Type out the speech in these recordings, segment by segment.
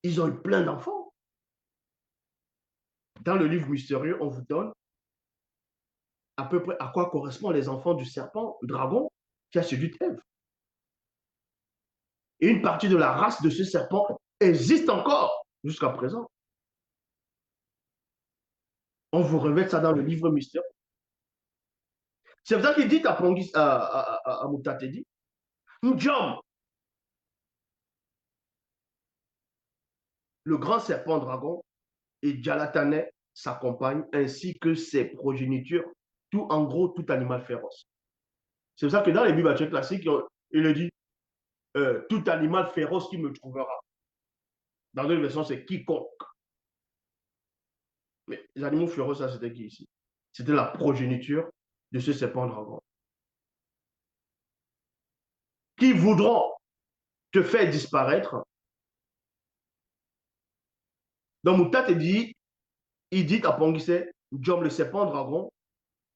Ils ont eu plein d'enfants. Dans le livre mystérieux, on vous donne à peu près à quoi correspondent les enfants du serpent, le dragon, qui a séduit Ève. Et une partie de la race de ce serpent existe encore jusqu'à présent. On vous révèle ça dans le livre mystérieux. C'est pour ça qu'il dit à Moutatedi, Ndjom, le grand serpent dragon, et Djalatane, sa compagne, ainsi que ses progénitures, tout en gros, tout animal féroce. C'est pour ça que dans les Bibles classiques, il dit tout animal féroce qui me trouvera. Dans une version, c'est quiconque. Mais les animaux féroces, ça, c'était qui ici? C'était la progéniture de ce serpent dragon. Qui voudront te faire disparaître. Donc, Moutat dit, il dit à Ponguissé, Djom le serpent dragon,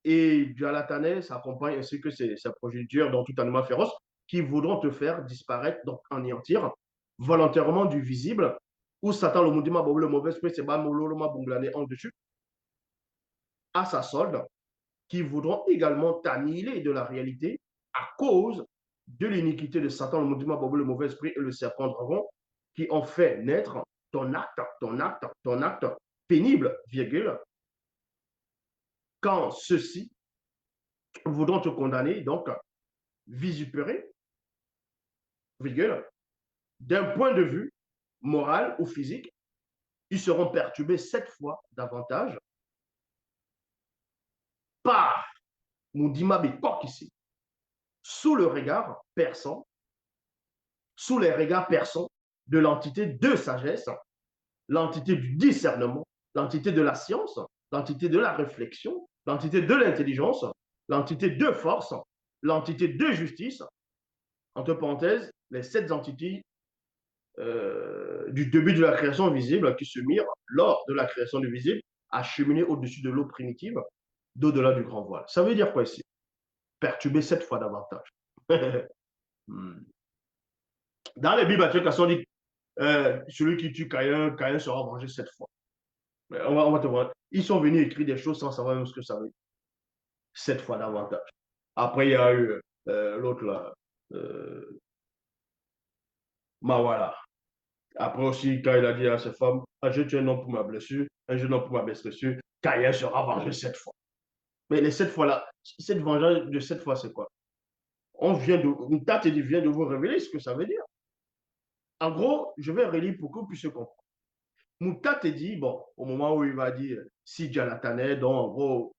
et Djalatane, sa compagne, ainsi que sa progéniture, dans tout animal féroce, qui voudront te faire disparaître, donc anéantir, volontairement du visible, où Satan, le moudima, le mauvais esprit, c'est Bamololoma Bunglané en dessus, à sa solde, qui voudront également t'annihiler de la réalité à cause de l'iniquité de Satan, le moudima, le mauvais esprit et le serpent dragon, qui ont fait naître ton acte pénible, virgule, quand ceux-ci voudront te condamner, donc visupérer, virgule, d'un point de vue moral ou physique, ils seront perturbés 7 fois davantage par Moudima Bekok ici, sous le regard perçant, sous les regards perçants de l'entité de sagesse, l'entité du discernement, l'entité de la science, l'entité de la réflexion, l'entité de l'intelligence, l'entité de force, l'entité de justice, entre parenthèses, les 7 entités du début de la création visible qui se mirent lors de la création du visible à cheminer au-dessus de l'eau primitive d'au-delà du grand voile. Ça veut dire quoi ici? Perturber 7 fois davantage. Dans les Bibles, on dit celui qui tue Caïn, Caïn sera vengé 7 fois. On va te voir. Ils sont venus écrire des choses sans savoir même ce que ça veut dire. 7 fois davantage. Après, il y a eu l'autre là, Mawala. Après aussi, quand il a dit à sa femme, ah, je tue un homme pour ma blessure, un jeune homme pour ma blessure, Caïn sera vengé 7 fois. Mais les 7 fois là, cette vengeance de 7 fois, c'est quoi? Une tâte vient de vous révéler ce que ça veut dire. En gros, je vais relire pour que vous puissiez comprendre. Mouta te dit, bon, au moment où il va dire si Djalatane, donc en gros,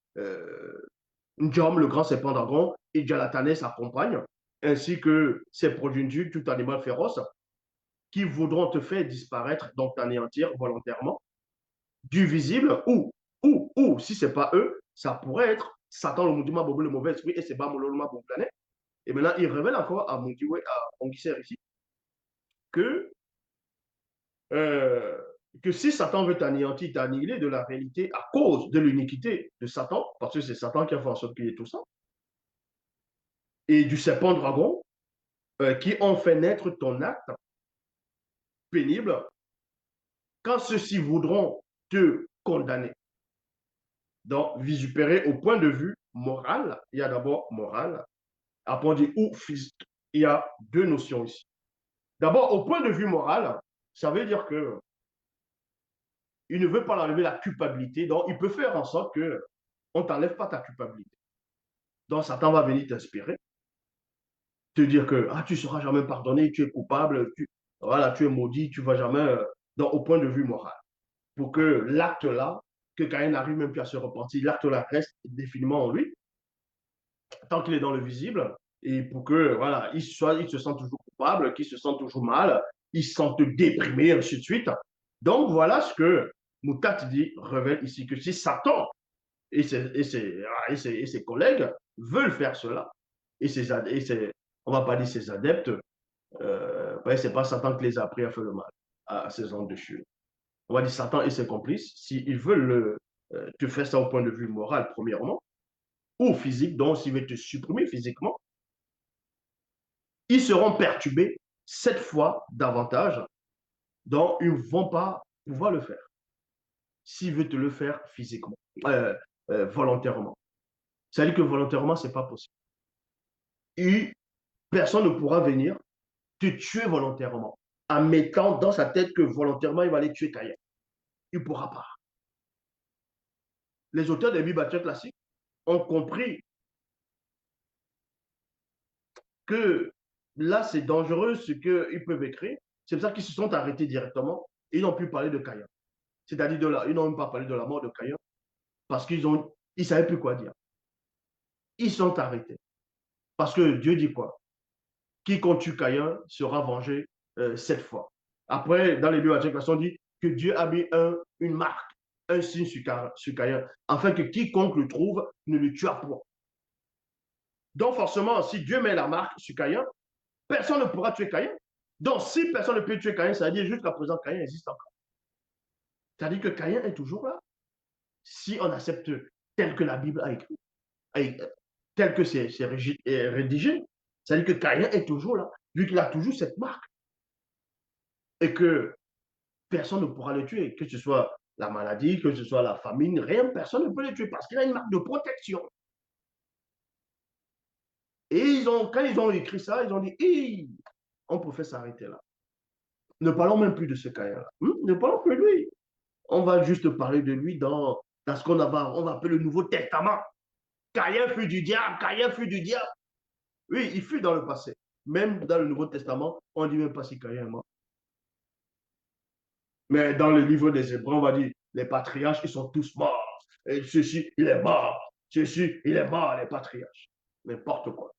Ndjom, le grand serpent dragon, et Djalatane, sa compagne, ainsi que ses progénitures, tout animal féroce, qui voudront te faire disparaître, donc t'anéantir volontairement, du visible, ou, si ce n'est pas eux, ça pourrait être Satan, le Moudima, Bobo, le mauvais esprit, et c'est Bamololoma, bon planète. Et maintenant, il révèle encore à Monguisser ici que que si Satan veut t'anéantir, t'annihiler de la réalité à cause de l'uniquité de Satan, parce que c'est Satan qui a fait en sorte qu'il y ait tout ça, et du serpent dragon, qui ont fait naître ton acte pénible, quand ceux-ci voudront te condamner, donc visupérer au point de vue moral, il y a d'abord moral, après on dit ou physique, il y a 2 notions ici. D'abord, au point de vue moral, ça veut dire que il ne veut pas enlever la culpabilité, donc il peut faire en sorte que on ne t'enlève pas ta culpabilité. Donc Satan va venir t'inspirer, te dire que ah, tu ne seras jamais pardonné, tu es coupable, voilà, tu es maudit, tu ne vas jamais, donc, au point de vue moral. Pour que l'acte-là, que Caïn n'arrive même plus à se repentir, l'acte-là reste définitivement en lui, tant qu'il est dans le visible, et pour que voilà, il se sent toujours coupable, qu'il se sent toujours mal, il se sent déprimé, ainsi de suite. Donc voilà ce que Moutat dit, révèle ici, que si Satan et ses collègues veulent faire cela. On ne va pas dire ses adeptes, ce n'est pas Satan qui les a appris à faire le mal à ces hommes de Dieu. On va dire Satan et ses complices, s'ils veulent te faire ça au point de vue moral, premièrement, ou physique, donc s'ils veulent te supprimer physiquement, ils seront perturbés 7 fois davantage Donc, ils ne vont pas pouvoir le faire. S'ils veulent te le faire physiquement, volontairement. C'est-à-dire que volontairement, ce n'est pas possible. Et personne ne pourra venir te tuer volontairement en mettant dans sa tête que volontairement, il va aller tuer Caïn. Il ne pourra pas. Les auteurs des Bibles classiques ont compris que là, c'est dangereux ce qu'ils peuvent écrire. C'est pour ça qu'ils se sont arrêtés directement. Ils n'ont plus parlé de Caïn. C'est-à-dire, ils n'ont même pas parlé de la mort de Caïn parce qu'ils ne savaient plus quoi dire. Ils sont arrêtés. Parce que Dieu dit quoi? Quiconque tue Caïn sera vengé 7 fois. Après, dans les Bibles on dit que Dieu a mis une marque, un signe sur Caïn, afin que quiconque le trouve ne le tue point. Donc forcément, si Dieu met la marque sur Caïn, personne ne pourra tuer Caïn. Donc si personne ne peut tuer Caïn, ça veut dire jusqu'à présent, Caïn existe encore. C'est-à-dire que Caïn est toujours là. Si on accepte tel que la Bible a écrit, tel que c'est rédigé, c'est-à-dire que Caïn est toujours là, vu qu'il a toujours cette marque. Et que personne ne pourra le tuer, que ce soit la maladie, que ce soit la famine, rien, personne ne peut le tuer parce qu'il a une marque de protection. Et quand ils ont écrit ça, ils ont dit, hey, on peut s'arrêter là. Ne parlons même plus de ce Caïn-là. Ne parlons plus de lui. On va juste parler de lui dans ce on va appeler le Nouveau Testament. Caïn fut du diable, Caïn fut du diable. Oui, il fut dans le passé. Même dans le Nouveau Testament, on ne dit même pas si Caïn est mort. Mais dans le livre des Hébreux, on va dire, les patriarches, ils sont tous morts. Et ceci, il est mort. Ceci, il est mort, les patriarches. N'importe quoi.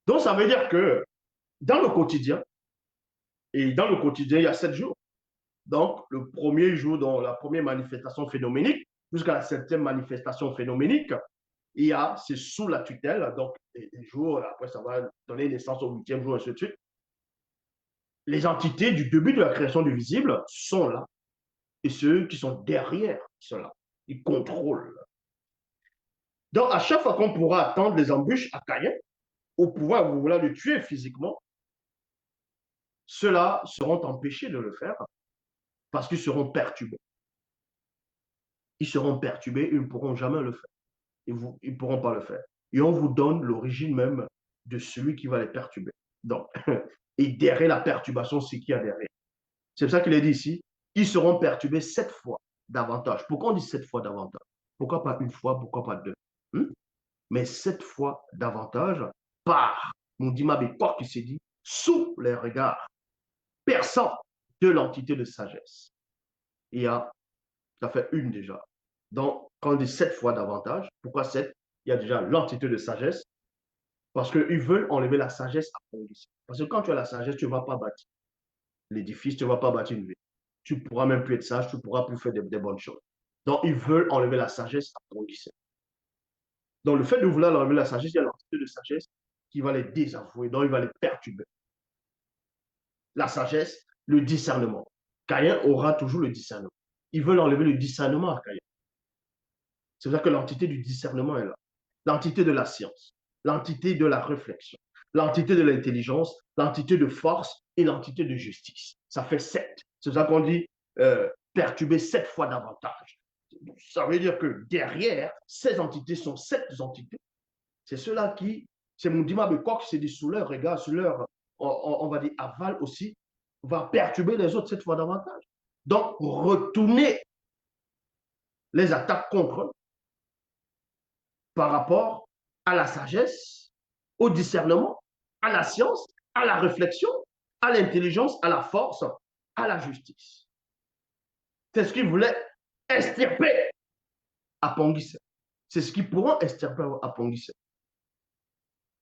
Donc, ça veut dire que dans le quotidien, il y a 7 jours. Donc, le premier jour, dans la première manifestation phénoménique, jusqu'à la 7e manifestation phénoménique, c'est sous la tutelle. Donc, les jours, après, ça va donner naissance au 8e jour, et ainsi de suite. Les entités du début de la création du visible sont là. Et ceux qui sont derrière sont là. Ils contrôlent. Donc, à chaque fois qu'on pourra attendre les embûches à Caïn, au pouvoir vouloir le tuer physiquement, ceux-là seront empêchés de le faire parce qu'ils seront perturbés. Ils seront perturbés, ils ne pourront jamais le faire. Ils ne pourront pas le faire. Et on vous donne l'origine même de celui qui va les perturber. Donc, et derrière la perturbation, c'est qui y a derrière. C'est pour ça qu'il est dit ici, ils seront perturbés 7 fois davantage. Pourquoi on dit 7 fois davantage? Pourquoi pas une fois, pourquoi pas 2? Mais 7 fois davantage par Mundima Bekor qui s'est dit sous les regards perçants de l'entité de sagesse. Ça fait une déjà. Donc, quand on dit 7 fois davantage, pourquoi 7? Il y a déjà l'entité de sagesse, parce qu'ils veulent enlever la sagesse à Pongissé. Parce que quand tu as la sagesse, tu ne vas pas bâtir l'édifice, tu ne vas pas bâtir une vie. Tu ne pourras même plus être sage, tu ne pourras plus faire des bonnes choses. Donc, ils veulent enlever la sagesse à Pongissé. Donc, le fait de vouloir enlever la sagesse, il y a l'entité de sagesse qui va les désavouer, donc il va les perturber. La sagesse, le discernement. Caïn aura toujours le discernement. Ils veulent enlever le discernement à Caïn. C'est pour ça que l'entité du discernement est là. L'entité de la science, l'entité de la réflexion, l'entité de l'intelligence, l'entité de force et l'entité de justice. Ça fait 7. C'est pour ça qu'on dit perturber 7 fois davantage. Ça veut dire que derrière, ces entités sont 7 entités. C'est ceux-là c'est mon Dima Bekok, c'est dit sous leur regard, sous leur, on va dire, aval aussi, va perturber les autres 7 fois davantage. Donc, retourner les attaques contre eux par rapport à la sagesse, au discernement, à la science, à la réflexion, à l'intelligence, à la force, à la justice. C'est ce qu'ils voulaient extirper à Pongissé. C'est ce qu'ils pourront extirper à Pongissé.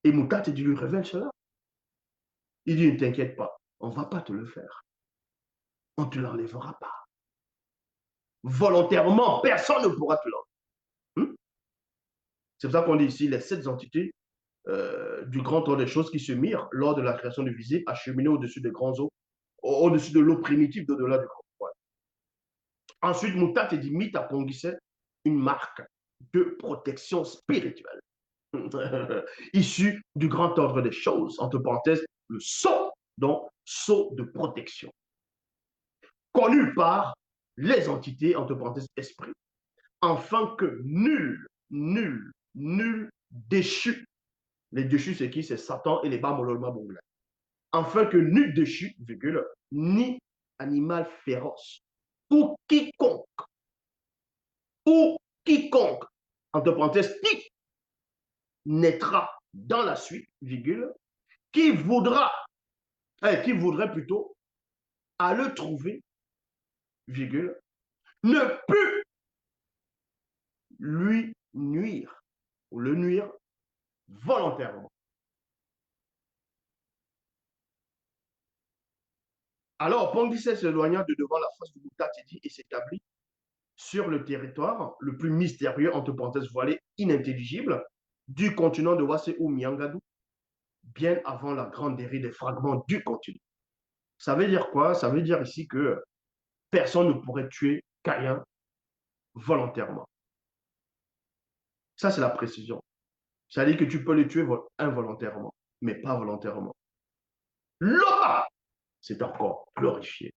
Et Moutat lui révèle cela. Il dit, ne t'inquiète pas, on ne va pas te le faire. On ne te l'enlèvera pas. Volontairement, personne ne pourra te l'enlever. C'est pour ça qu'on dit ici les 7 entités du grand ordre des choses qui se mirent lors de la création du visible, acheminées au-dessus des grands eaux, au-dessus de l'eau primitive d'au-delà du grand voile. Ensuite, Moutat dit, mit à Pongissé une marque de protection spirituelle, issue du grand ordre des choses, entre parenthèses, le sceau donc sceau de protection, connu par les entités, entre parenthèses, esprit, afin que nul déchu, les déchus, c'est qui? C'est Satan et les Bamololma Bongla, afin que nul déchu, virgule, ni animal féroce, ou quiconque, ou quiconque, entre parenthèses, qui naîtra dans la suite, virgule, qui voudrait plutôt à le trouver, virgule, ne peut lui nuire ou le nuire volontairement. Alors, Pondicet s'éloigna de devant la face de Moutatidi et s'établit sur le territoire le plus mystérieux, entre parenthèses voilé, inintelligible, du continent de Wassé ou Miangadou, bien avant la grande dérive des fragments du continent. Ça veut dire quoi? Ça veut dire ici que personne ne pourrait tuer Caïn volontairement. Ça, c'est la précision. Ça veut dire que tu peux le tuer involontairement, mais pas volontairement. L'Oba, c'est encore glorifié.